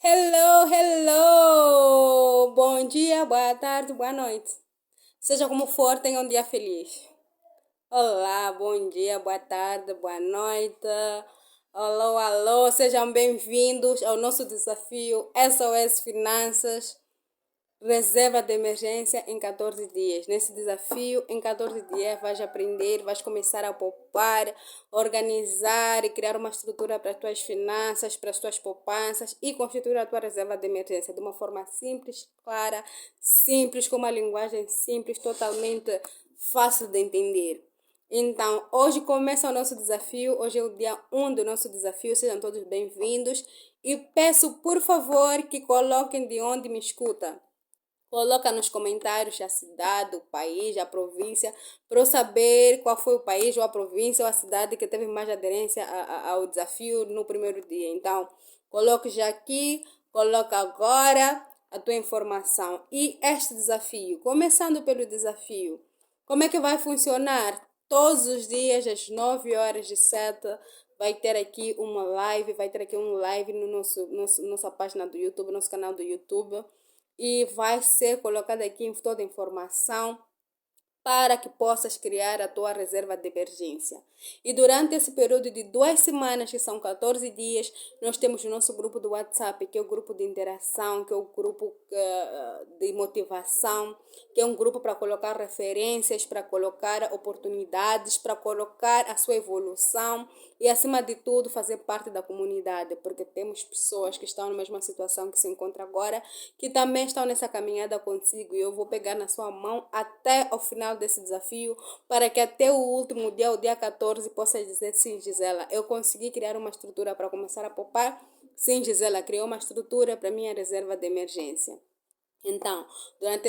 Hello, hello! Bom dia, boa tarde, boa noite. Seja como for, tenha um dia feliz. Olá, bom dia, boa tarde, boa noite. Alô, alô, sejam bem-vindos ao nosso desafio SOS Finanças. Reserva de emergência em 14 dias. Nesse desafio, em 14 dias, vais aprender, vais começar a poupar, organizar e criar uma estrutura para as tuas finanças, para as tuas poupanças e constituir a tua reserva de emergência de uma forma simples, clara, simples, com uma linguagem simples, totalmente fácil de entender. Então, hoje começa o nosso desafio. Hoje é o dia 1 do nosso desafio. Sejam todos bem-vindos. E peço, por favor, que coloquem de onde me escuta. Coloca nos comentários a cidade, o país, a província, para eu saber qual foi o país, ou a província, ou a cidade que teve mais aderência ao desafio no primeiro dia. Então, coloque já aqui, coloca agora a tua informação. E este desafio, começando pelo desafio, como é que vai funcionar? Todos os dias, às 9 horas de 7, vai ter aqui uma live, vai ter aqui um live no nossa página do YouTube, nosso canal do YouTube e vai ser colocada aqui toda a informação para que possas criar a tua reserva de emergência. E durante esse período de 2 semanas, que são 14 dias, nós temos o nosso grupo do WhatsApp, que é o grupo de interação, que é o grupo de motivação, que é um grupo para colocar referências, para colocar oportunidades, para colocar a sua evolução e, acima de tudo, fazer parte da comunidade, porque temos pessoas que estão na mesma situação que se encontra agora, que também estão nessa caminhada consigo, e eu vou pegar na sua mão até o final desse desafio, para que até o último dia, o dia 14, possa dizer: sim, Gisela, eu consegui criar uma estrutura para começar a poupar. Sim, Gisela, criou uma estrutura para minha reserva de emergência. Então, durante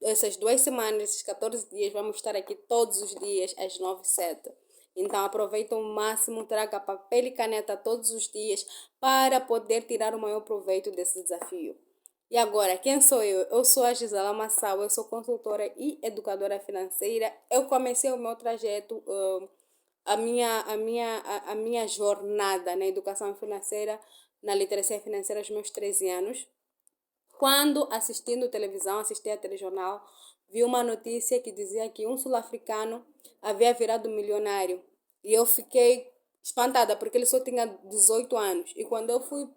essas 2 semanas, esses 14 dias, vamos estar aqui todos os dias às 9 h 07. Então, aproveita o máximo, traga papel e caneta todos os dias para poder tirar o maior proveito desse desafio. E agora, quem sou eu? Eu sou a Gisela Massal, eu sou consultora e educadora financeira. Eu comecei o meu trajeto, a minha jornada na educação financeira, na literacia financeira aos meus 13 anos. Quando assistindo televisão, assisti a telejornal, vi uma notícia que dizia que um sul-africano havia virado milionário. E eu fiquei espantada, porque ele só tinha 18 anos. E quando eu fui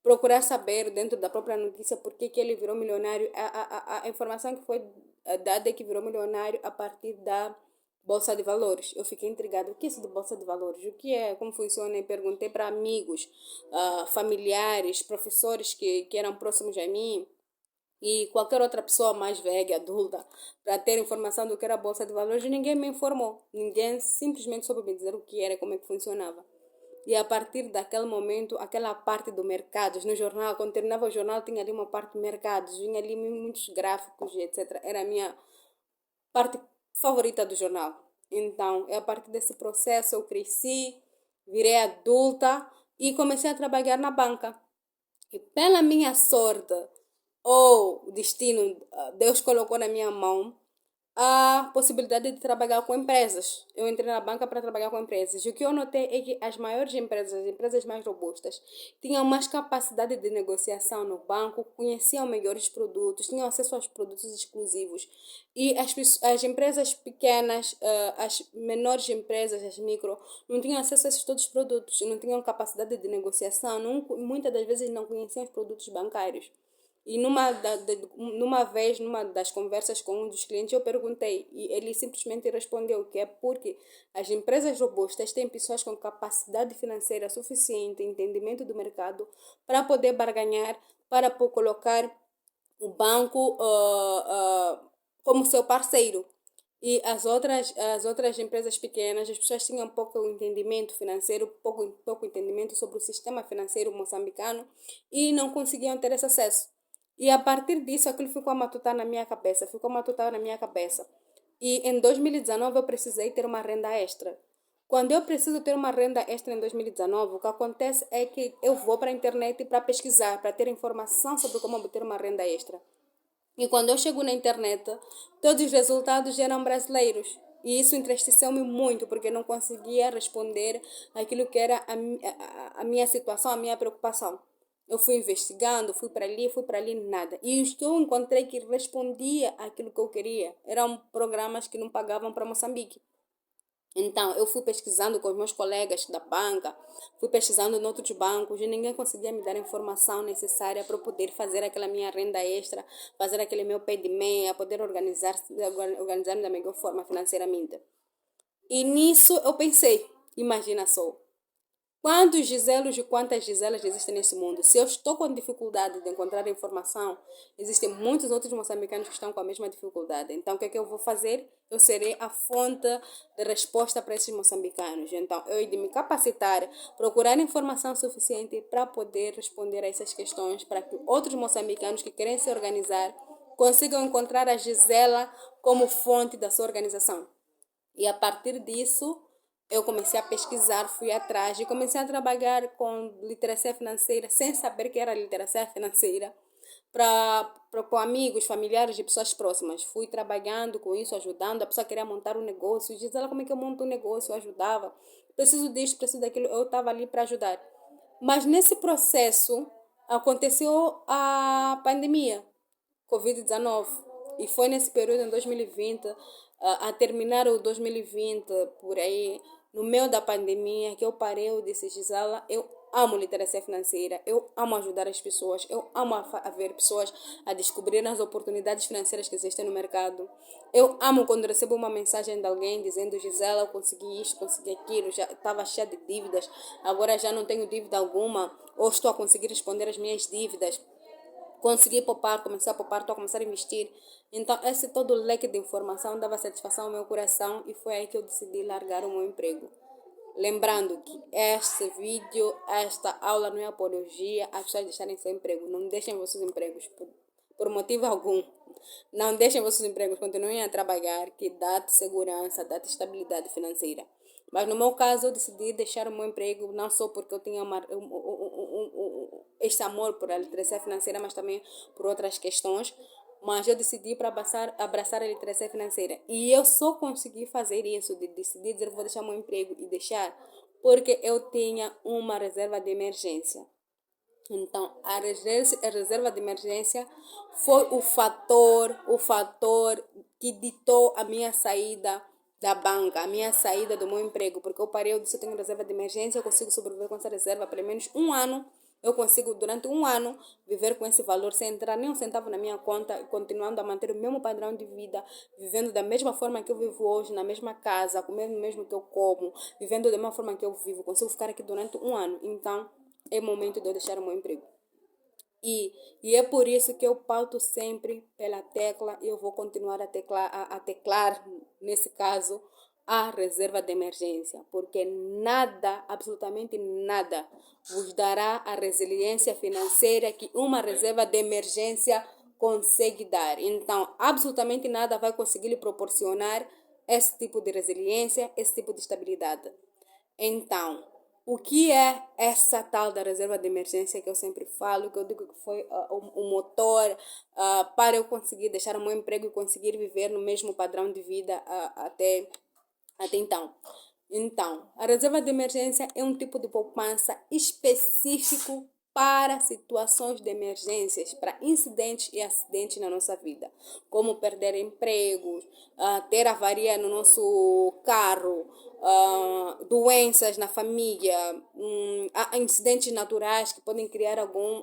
procurar saber dentro da própria notícia por que ele virou milionário, a informação que foi dada é que virou milionário a partir da Bolsa de Valores. Eu fiquei intrigada. O que é isso de Bolsa de Valores? O que é? Como funciona? E perguntei para amigos, familiares, professores que eram próximos a mim e qualquer outra pessoa mais velha, adulta, para ter informação do que era a Bolsa de Valores. E ninguém me informou. Ninguém simplesmente soube me dizer o que era, como é que funcionava. E a partir daquele momento, aquela parte do mercados, no jornal, quando terminava o jornal, tinha ali uma parte de mercados, vinha ali muitos gráficos, etc. Era a minha parte favorita do jornal. Então, é a partir desse processo eu cresci, virei adulta e comecei a trabalhar na banca. E pela minha sorte, ou o destino, Deus colocou na minha mão a possibilidade de trabalhar com empresas. Eu entrei na banca para trabalhar com empresas. E o que eu notei é que as maiores empresas, as empresas mais robustas, tinham mais capacidade de negociação no banco, conheciam melhores produtos, tinham acesso aos produtos exclusivos. E as empresas pequenas, as menores empresas, as micro, não tinham acesso a esses todos os produtos, não tinham capacidade de negociação, muitas das vezes não conheciam os produtos bancários. E numa vez, numa das conversas com um dos clientes, eu perguntei e ele simplesmente respondeu que é porque as empresas robustas têm pessoas com capacidade financeira suficiente, entendimento do mercado, para poder barganhar, para colocar o banco como seu parceiro. E as outras empresas pequenas, as pessoas tinham pouco entendimento financeiro, pouco entendimento sobre o sistema financeiro moçambicano e não conseguiam ter esse acesso. E a partir disso, aquilo ficou a matutar na minha cabeça, ficou a matutar na minha cabeça. E em 2019 eu precisei ter uma renda extra. Quando eu preciso ter uma renda extra em 2019, o que acontece é que eu vou para a internet para pesquisar, para ter informação sobre como obter uma renda extra. E quando eu chego na internet, todos os resultados eram brasileiros. E isso entristeceu-me muito, porque eu não conseguia responder aquilo que era a minha situação, a minha preocupação. Eu fui investigando, fui para ali, nada. E os que eu encontrei que respondia àquilo que eu queria eram programas que não pagavam para Moçambique. Então, eu fui pesquisando com os meus colegas da banca, fui pesquisando em outros bancos e ninguém conseguia me dar a informação necessária para eu poder fazer aquela minha renda extra, fazer aquele meu pé de meia, poder organizar-me da melhor forma financeiramente. E nisso eu pensei, imagina só, quantos Giselos e quantas Giselas existem nesse mundo? Se eu estou com dificuldade de encontrar informação, existem muitos outros moçambicanos que estão com a mesma dificuldade. Então, o que é que eu vou fazer? Eu serei a fonte de resposta para esses moçambicanos. Então, eu hei de me capacitar, procurar informação suficiente para poder responder a essas questões, para que outros moçambicanos que querem se organizar consigam encontrar a Gisela como fonte da sua organização. E a partir disso, eu comecei a pesquisar, fui atrás e comecei a trabalhar com literacia financeira, sem saber que era literacia financeira, com amigos, familiares e pessoas próximas. Fui trabalhando com isso, ajudando. A pessoa queria montar um negócio, diz ela como é que eu monto um negócio, eu ajudava. Preciso disso, preciso daquilo, eu estava ali para ajudar. Mas nesse processo aconteceu a pandemia. Covid-19. E foi nesse período, em 2020, a terminar o 2020, por aí, no meio da pandemia, que eu parei, eu disse, Gisela, eu amo literacia financeira, eu amo ajudar as pessoas, eu amo a ver pessoas a descobrir as oportunidades financeiras que existem no mercado. Eu amo quando recebo uma mensagem de alguém dizendo, Gisela, eu consegui isso, consegui aquilo, já estava cheia de dívidas, agora já não tenho dívida alguma, ou estou a conseguir responder as minhas dívidas. Consegui poupar, comecei a poupar, estou a começar a investir. Então, esse todo leque de informação dava satisfação ao meu coração e foi aí que eu decidi largar o meu emprego. Lembrando que este vídeo, esta aula não é apologia às pessoas deixarem seu emprego. Não deixem vossos empregos por motivo algum. Não deixem vossos empregos, continuem a trabalhar, que dá-te segurança, dá-te estabilidade financeira. Mas no meu caso, eu decidi deixar o meu emprego, não só porque eu tinha este amor por a literacia financeira, mas também por outras questões. Mas eu decidi para abraçar a literacia financeira. E eu só consegui fazer isso, de decidir dizer vou deixar meu emprego e deixar, porque eu tinha uma reserva de emergência. Então, a reserva de emergência foi o fator que ditou a minha saída da banca, a minha saída do meu emprego, porque eu parei, eu disse, eu tenho reserva de emergência, eu consigo sobreviver com essa reserva pelo menos um ano, eu consigo durante um ano viver com esse valor sem entrar nem um centavo na minha conta, continuando a manter o mesmo padrão de vida, vivendo da mesma forma que eu vivo hoje, na mesma casa, comendo o mesmo que eu como, vivendo da mesma forma que eu vivo, consigo ficar aqui durante um ano. Então, é momento de eu deixar o meu emprego. E é por isso que eu pauto sempre pela tecla e eu vou continuar a teclar, nesse caso, a reserva de emergência. Porque nada, absolutamente nada, vos dará a resiliência financeira que uma reserva de emergência consegue dar. Então, absolutamente nada vai conseguir lhe proporcionar esse tipo de resiliência, esse tipo de estabilidade. Então, o que é essa tal da reserva de emergência que eu sempre falo, que eu digo que foi o motor para eu conseguir deixar o meu emprego e conseguir viver no mesmo padrão de vida até então. Então, a reserva de emergência é um tipo de poupança específico para situações de emergências, para incidentes e acidentes na nossa vida, como perder empregos, ter avaria no nosso carro, doenças na família, incidentes naturais que podem criar algum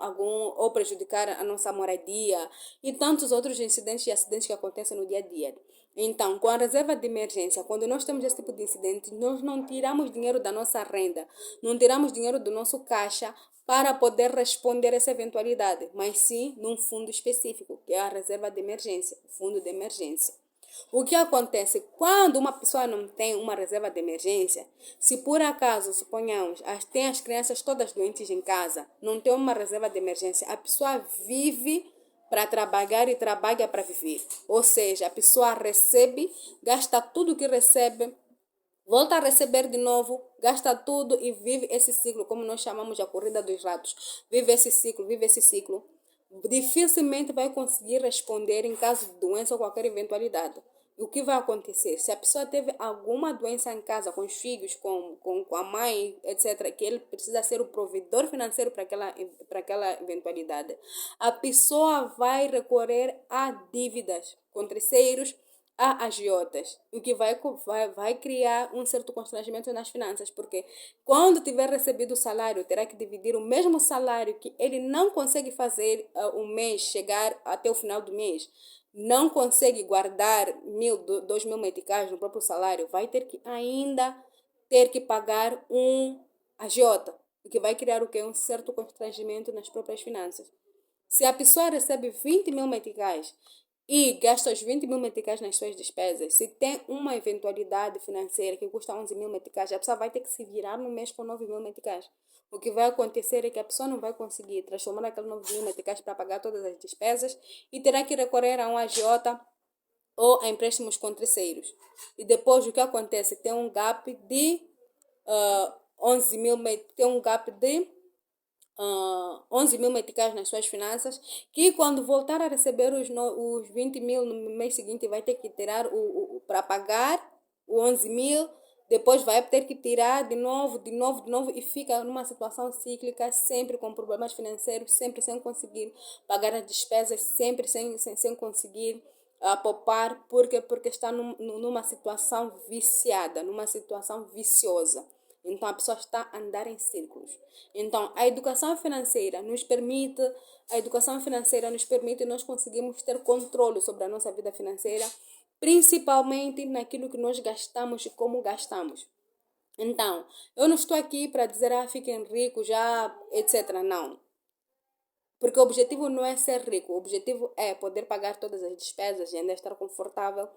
ou prejudicar a nossa moradia e tantos outros incidentes e acidentes que acontecem no dia a dia. Então, com a reserva de emergência, quando nós temos esse tipo de incidente, nós não tiramos dinheiro da nossa renda, não tiramos dinheiro do nosso caixa para poder responder a essa eventualidade, mas sim num fundo específico, que é a reserva de emergência, o fundo de emergência. O que acontece quando uma pessoa não tem uma reserva de emergência? Se por acaso, suponhamos, tem as crianças todas doentes em casa, não tem uma reserva de emergência, a pessoa vive para trabalhar e trabalha para viver. Ou seja, a pessoa recebe, gasta tudo que recebe, volta a receber de novo, gasta tudo e vive esse ciclo, como nós chamamos a corrida dos ratos. Vive esse ciclo, vive esse ciclo. Dificilmente vai conseguir responder em caso de doença ou qualquer eventualidade. o que vai acontecer? Se a pessoa teve alguma doença em casa, com os filhos, com a mãe, etc., que ele precisa ser o provedor financeiro para aquela eventualidade, a pessoa vai recorrer a dívidas com terceiros, a agiotas, o que vai criar um certo constrangimento nas finanças, porque quando tiver recebido o salário, terá que dividir o mesmo salário que ele não consegue fazer um mês, chegar até o final do mês, não consegue guardar 1.000, 2.000 meticais no próprio salário, vai ter que ainda ter que pagar um agiota, o que vai criar o que? Um certo constrangimento nas próprias finanças. Se a pessoa recebe 20.000 meticais e gasta os 20.000 meticais nas suas despesas, se tem uma eventualidade financeira que custa 11.000 meticais, a pessoa vai ter que se virar no mês com 9.000 meticais. O que vai acontecer é que a pessoa não vai conseguir transformar aqueles 9.000 meticais para pagar todas as despesas e terá que recorrer a um agiota ou a empréstimos com terceiros. E depois o que acontece? Tem um gap de 11.000, tem um gap de 11.000 meticais nas suas finanças, que quando voltar a receber os 20.000 no mês seguinte vai ter que tirar para pagar o 11.000, depois vai ter que tirar de novo e fica numa situação cíclica, sempre com problemas financeiros, sempre sem conseguir pagar as despesas, sempre sem conseguir poupar, porque está numa situação viciada, numa situação viciosa. Então a pessoa está a andar em círculos. Então a educação financeira nos permite nós conseguirmos ter controle sobre a nossa vida financeira, principalmente naquilo que nós gastamos e como gastamos. Então, eu não estou aqui para dizer, fiquem ricos, já, etc. Não. Porque o objetivo não é ser rico, o objetivo é poder pagar todas as despesas e ainda estar confortável.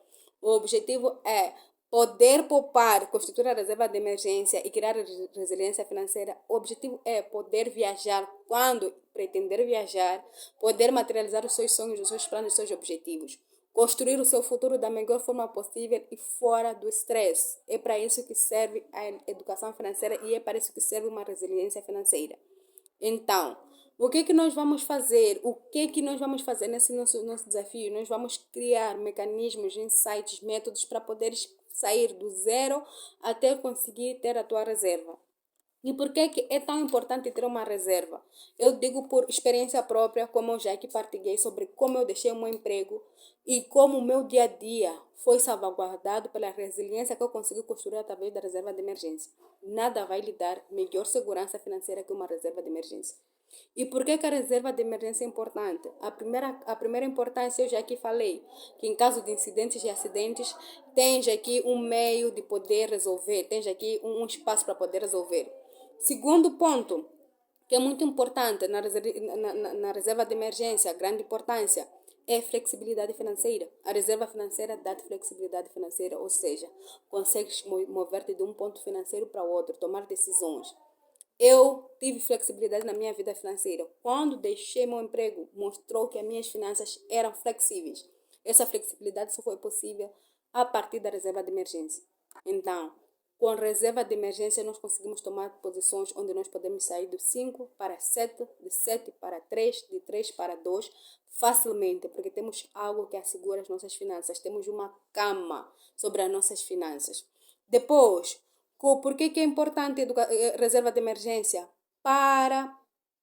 O objetivo é poder poupar, constituir a reserva de emergência e criar resiliência financeira. O objetivo é poder viajar quando pretender viajar, poder materializar os seus sonhos, os seus planos, os seus objetivos. Construir o seu futuro da melhor forma possível e fora do estresse. É para isso que serve a educação financeira e é para isso que serve uma resiliência financeira. Então, o que é que nós vamos fazer? O que é que nós vamos fazer nesse nosso desafio? Nós vamos criar mecanismos, insights, métodos para poderes sair do zero até conseguir ter a tua reserva. E por que é tão importante ter uma reserva? Eu digo por experiência própria, como eu já aqui partilhei sobre como eu deixei o meu emprego e como o meu dia a dia foi salvaguardado pela resiliência que eu consegui construir através da reserva de emergência. Nada vai lhe dar melhor segurança financeira que uma reserva de emergência. E por que a reserva de emergência é importante? A primeira importância eu já aqui falei, que em caso de incidentes e acidentes, tens aqui um meio de poder resolver, tens aqui um espaço para poder resolver. Segundo ponto, que é muito importante na reserva de emergência, grande importância, é flexibilidade financeira. A reserva financeira dá-te flexibilidade financeira, ou seja, consegues mover-te de um ponto financeiro para outro, tomar decisões. Eu tive flexibilidade na minha vida financeira. Quando deixei meu emprego, mostrou que as minhas finanças eram flexíveis. Essa flexibilidade só foi possível a partir da reserva de emergência. Então, com a reserva de emergência, nós conseguimos tomar posições onde nós podemos sair do 5 para 7, de 7 para 3, de 3 para 2, facilmente, porque temos algo que assegura as nossas finanças. Temos uma cama sobre as nossas finanças. Depois, por que é importante reserva de emergência? Para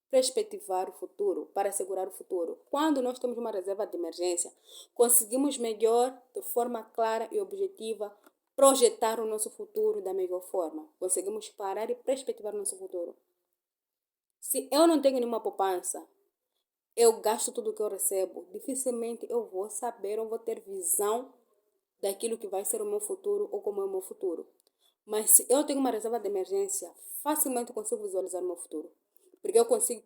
perspectivar o futuro, para assegurar o futuro. Quando nós temos uma reserva de emergência, conseguimos melhor, de forma clara e objetiva, projetar o nosso futuro da melhor forma. Conseguimos parar e perspectivar o nosso futuro. Se eu não tenho nenhuma poupança, eu gasto tudo que eu recebo, dificilmente eu vou saber, eu vou ter visão daquilo que vai ser o meu futuro ou como é o meu futuro. Mas se eu tenho uma reserva de emergência, facilmente consigo visualizar o meu futuro. Porque eu consigo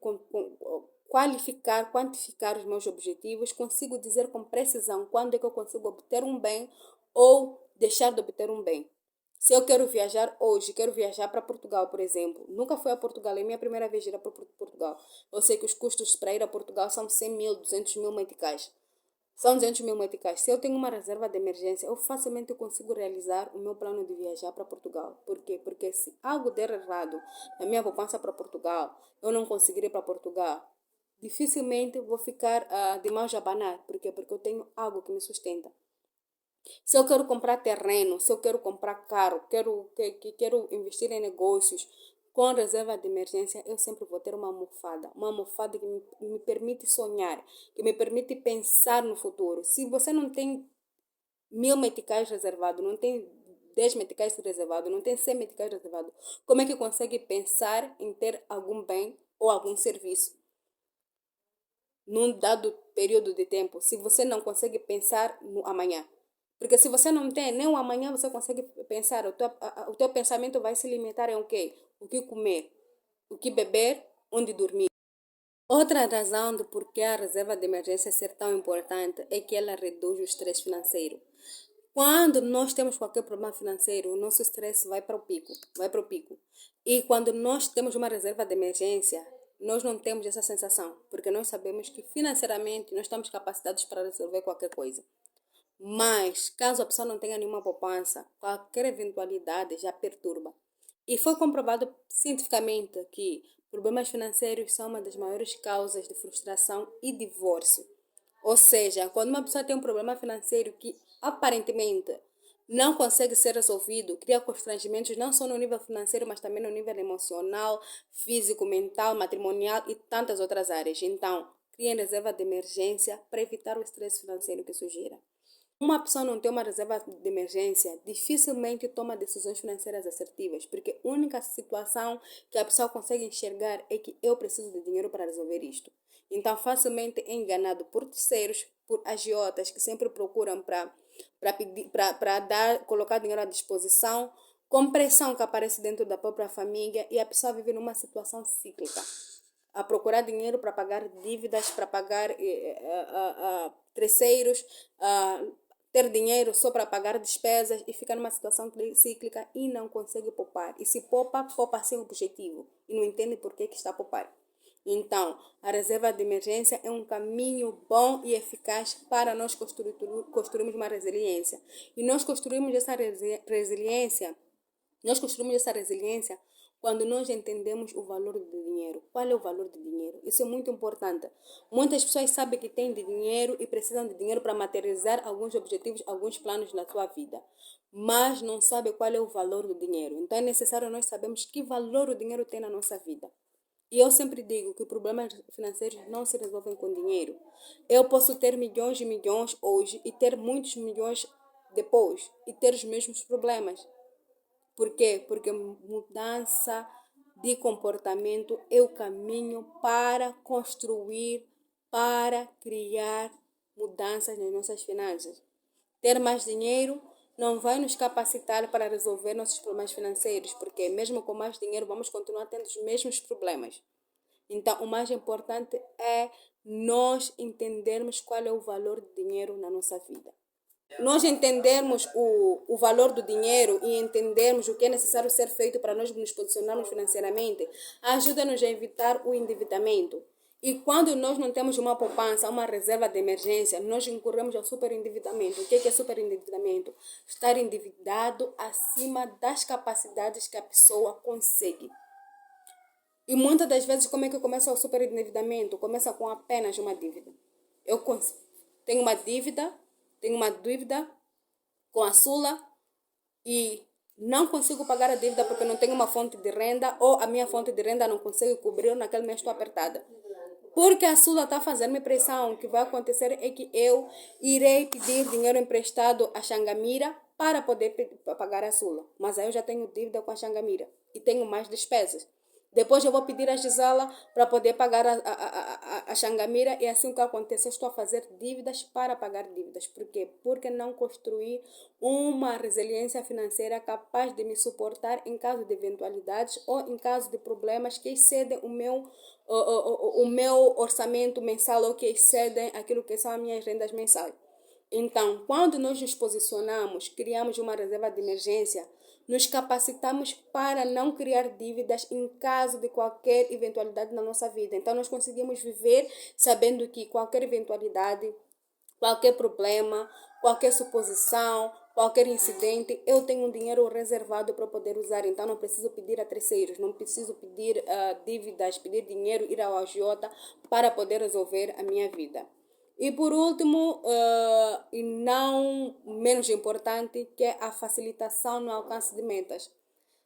qualificar, quantificar os meus objetivos, consigo dizer com precisão quando é que eu consigo obter um bem ou deixar de obter um bem. Se eu quero viajar hoje, quero viajar para Portugal, por exemplo. Nunca fui a Portugal, é minha primeira vez ir para Portugal. Eu sei que os custos para ir a Portugal são 100.000, 200.000 meticais. São 200.000 meticais. Se eu tenho uma reserva de emergência, eu facilmente consigo realizar o meu plano de viajar para Portugal. Por quê? Porque se algo der errado na minha poupança para Portugal, eu não conseguir ir para Portugal, dificilmente vou ficar de mãos a abanar. Por quê? Porque eu tenho algo que me sustenta. Se eu quero comprar terreno, se eu quero comprar carro, quero investir em negócios, com reserva de emergência, eu sempre vou ter uma almofada que me permite sonhar, que me permite pensar no futuro. Se você não tem 1.000 meticais reservado, não tem 10 meticais reservado, não tem 100 meticais reservado, como é que consegue pensar em ter algum bem ou algum serviço num dado período de tempo, se você não consegue pensar no amanhã? Porque se você não tem nem o amanhã, você consegue pensar, o teu pensamento vai se limitar em o quê? O que comer, o que beber, onde dormir. Outra razão do porquê a reserva de emergência ser tão importante é que ela reduz o estresse financeiro. Quando nós temos qualquer problema financeiro, o nosso estresse vai para o pico, vai para o pico. E quando nós temos uma reserva de emergência, nós não temos essa sensação, porque nós sabemos que financeiramente nós estamos capacitados para resolver qualquer coisa. Mas, caso a pessoa não tenha nenhuma poupança, qualquer eventualidade já perturba. E foi comprovado cientificamente que problemas financeiros são uma das maiores causas de frustração e divórcio. Ou seja, quando uma pessoa tem um problema financeiro que aparentemente não consegue ser resolvido, cria constrangimentos não só no nível financeiro, mas também no nível emocional, físico, mental, matrimonial e tantas outras áreas. Então, crie reserva de emergência para evitar o estresse financeiro que surgira. Uma pessoa não tem uma reserva de emergência, dificilmente toma decisões financeiras assertivas, porque a única situação que a pessoa consegue enxergar é que eu preciso de dinheiro para resolver isto. Então, facilmente é enganado por terceiros, por agiotas que sempre procuram para dar, colocar dinheiro à disposição, com pressão que aparece dentro da própria família e a pessoa vive numa situação cíclica a procurar dinheiro para pagar dívidas, para pagar terceiros, ter dinheiro só para pagar despesas e fica numa situação cíclica e não consegue poupar. E se poupa, poupa sem objetivo e não entende por que está a poupar. Então, a reserva de emergência é um caminho bom e eficaz para nós construirmos uma resiliência. E nós construímos essa resiliência quando nós entendemos o valor do dinheiro. Qual é o valor do dinheiro? Isso é muito importante. Muitas pessoas sabem que têm dinheiro e precisam de dinheiro para materializar alguns objetivos, alguns planos na sua vida, mas não sabem qual é o valor do dinheiro. Então é necessário nós sabermos que valor o dinheiro tem na nossa vida. E eu sempre digo que problemas financeiros não se resolvem com dinheiro. Eu posso ter milhões e milhões hoje e ter muitos milhões depois e ter os mesmos problemas. Por quê? Porque mudança de comportamento é o caminho para construir, para criar mudanças nas nossas finanças. Ter mais dinheiro não vai nos capacitar para resolver nossos problemas financeiros, porque mesmo com mais dinheiro vamos continuar tendo os mesmos problemas. Então, o mais importante é nós entendermos qual é o valor do dinheiro na nossa vida. Nós entendermos o valor do dinheiro e entendermos o que é necessário ser feito para nós nos posicionarmos financeiramente, ajuda-nos a evitar o endividamento. E quando nós não temos uma poupança, uma reserva de emergência, nós incorremos ao superendividamento. O que é superendividamento? Estar endividado acima das capacidades que a pessoa consegue. E muitas das vezes, como é que começa o superendividamento? Começa com apenas uma dívida. Eu tenho tenho uma dívida com a Sula e não consigo pagar a dívida porque não tenho uma fonte de renda ou a minha fonte de renda não consegue cobrir, naquele mês estou apertada. Porque a Sula está fazendo pressão. O que vai acontecer é que eu irei pedir dinheiro emprestado a Xangamira para poder pagar a Sula. Mas aí eu já tenho dívida com a Xangamira e tenho mais despesas. Depois eu vou pedir a Gisela para poder pagar a Xangamira e assim o que acontece, eu estou a fazer dívidas para pagar dívidas. Por quê? Porque não construir uma resiliência financeira capaz de me suportar em caso de eventualidades ou em caso de problemas que excedem o meu orçamento mensal ou que excedem aquilo que são as minhas rendas mensais. Então, quando nós nos posicionamos, criamos uma reserva de emergência, nos capacitamos para não criar dívidas em caso de qualquer eventualidade na nossa vida. Então, nós conseguimos viver sabendo que qualquer eventualidade, qualquer problema, qualquer suposição, qualquer incidente, eu tenho um dinheiro reservado para poder usar. Então, não preciso pedir a terceiros, não preciso pedir dívidas, pedir dinheiro, ir ao agiota para poder resolver a minha vida. E por último, e não menos importante, que é a facilitação no alcance de metas.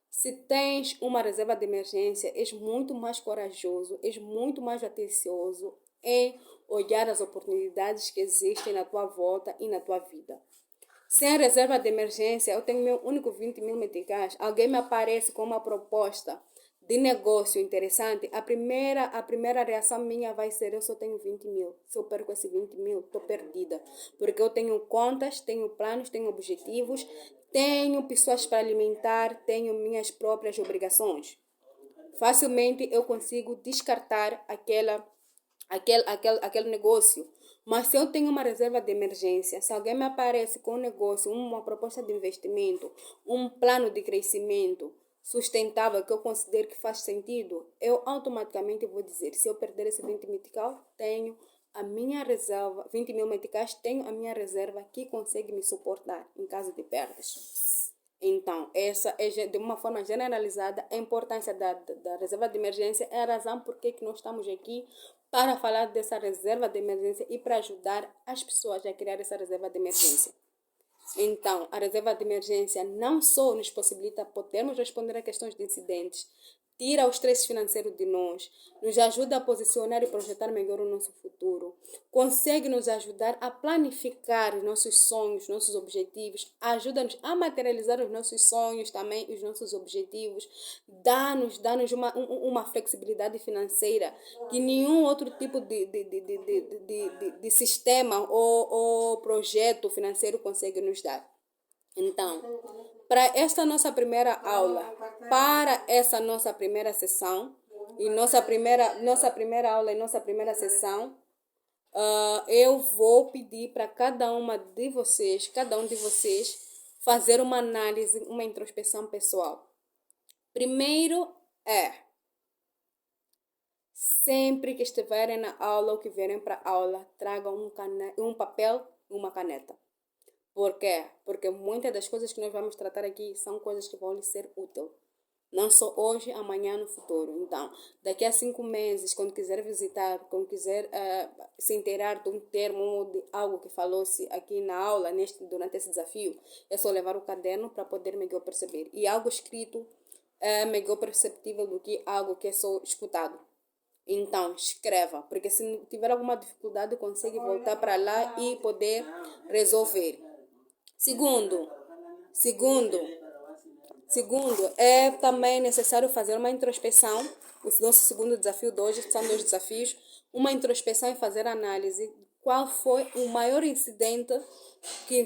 Se tens uma reserva de emergência, és muito mais corajoso, és muito mais atencioso em olhar as oportunidades que existem na tua volta e na tua vida. Sem reserva de emergência, eu tenho meu único 20 mil meticais. Alguém me aparece com uma proposta de negócio interessante. A primeira reação minha vai ser: eu só tenho 20 mil. Se eu perco esse 20 mil, estou perdida. Porque eu tenho contas, tenho planos, tenho objetivos, tenho pessoas para alimentar, tenho minhas próprias obrigações. Facilmente eu consigo descartar aquele negócio. Mas se eu tenho uma reserva de emergência, se alguém me aparece com um negócio, uma proposta de investimento, um plano de crescimento sustentável que eu considero que faz sentido, eu automaticamente vou dizer: se eu perder esse 20 metical, tenho a minha reserva, 20 mil meticais, tenho a minha reserva que consegue me suportar em caso de perdas. Então, essa é, de uma forma generalizada, a importância da reserva de emergência é a razão por que nós estamos aqui, para falar dessa reserva de emergência e para ajudar as pessoas a criar essa reserva de emergência. Então, a reserva de emergência não só nos possibilita podermos responder a questões de incidentes, tira o estresse financeiro de nós, nos ajuda a posicionar e projetar melhor o nosso futuro, consegue nos ajudar a planificar os nossos sonhos, nossos objetivos, ajuda-nos a materializar os nossos sonhos também, os nossos objetivos, dá-nos uma flexibilidade financeira que nenhum outro tipo de sistema ou projeto financeiro consegue nos dar. Então, para esta nossa primeira aula, para essa nossa primeira sessão, e nossa primeira aula e nossa primeira sessão, eu vou pedir para cada um de vocês, fazer uma análise, uma introspecção pessoal. Primeiro sempre que estiverem na aula ou que vierem para a aula, tragam um papel e uma caneta. Por quê? Porque muitas das coisas que nós vamos tratar aqui são coisas que vão lhe ser úteis. Não só hoje, amanhã, no futuro. Então, daqui a 5 meses, quando quiser visitar, quando quiser se inteirar de um termo ou de algo que falou-se aqui na aula, durante esse desafio, é só levar o caderno para poder melhor perceber. E algo escrito é melhor perceptível do que algo que é só escutado. Então, escreva, porque se tiver alguma dificuldade, consegue voltar para lá e poder resolver. Segundo, segundo, segundo, é também necessário fazer uma introspeção. O nosso segundo desafio de hoje, são 2 desafios. Uma introspeção e fazer análise de qual foi o maior incidente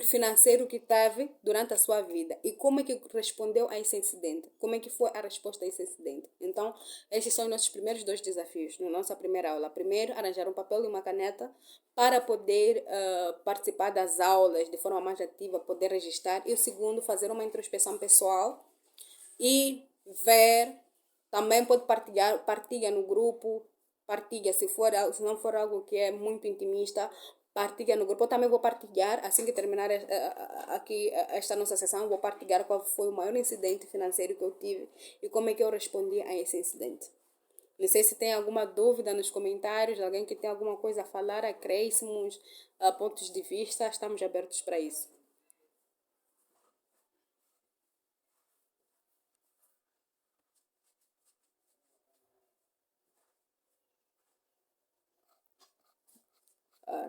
financeiro que teve durante a sua vida e como é que respondeu a esse incidente, como é que foi a resposta a esse incidente. Então, estes são os nossos primeiros 2 desafios na nossa primeira aula. Primeiro, arranjar um papel e uma caneta para poder participar das aulas de forma mais ativa, poder registrar. E o segundo, fazer uma introspeção pessoal e ver, também pode partilha no grupo, partilha se não for algo que é muito intimista, partilha no grupo. Eu também vou partilhar, assim que terminar aqui esta nossa sessão, vou partilhar qual foi o maior incidente financeiro que eu tive e como é que eu respondi a esse incidente. Não sei se tem alguma dúvida nos comentários, alguém que tem alguma coisa a falar, acréscimos, pontos de vista, estamos abertos para isso.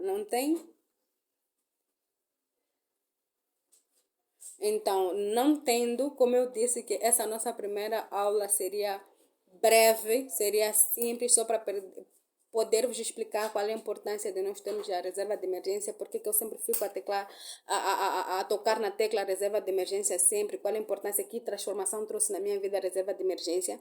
Não tem? Então, não tendo, como eu disse, que essa nossa primeira aula seria breve, seria simples, só para poder vos explicar qual é a importância de nós termos a reserva de emergência, porque que eu sempre fico a tocar na tecla reserva de emergência sempre, qual é a importância, que transformação trouxe na minha vida a reserva de emergência.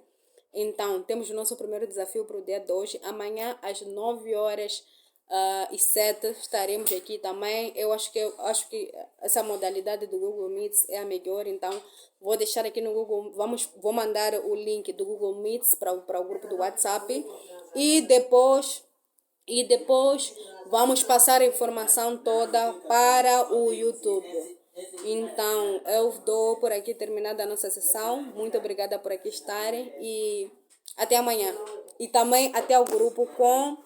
Então, temos o nosso primeiro desafio para o dia de hoje. Amanhã, às 9h07, estaremos aqui também. Eu acho que essa modalidade do Google Meets é a melhor. Então, vou deixar aqui no Google. Vou mandar o link do Google Meets para o grupo do WhatsApp. E depois vamos passar a informação toda para o YouTube. Então, eu dou por aqui terminada a nossa sessão. Muito obrigada por aqui estarem e até amanhã. E também até o grupo com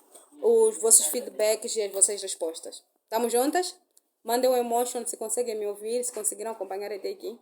os vossos feedbacks e as vossas respostas. Estamos juntas? Mandem um emotion se conseguem me ouvir, se conseguiram acompanhar até aqui.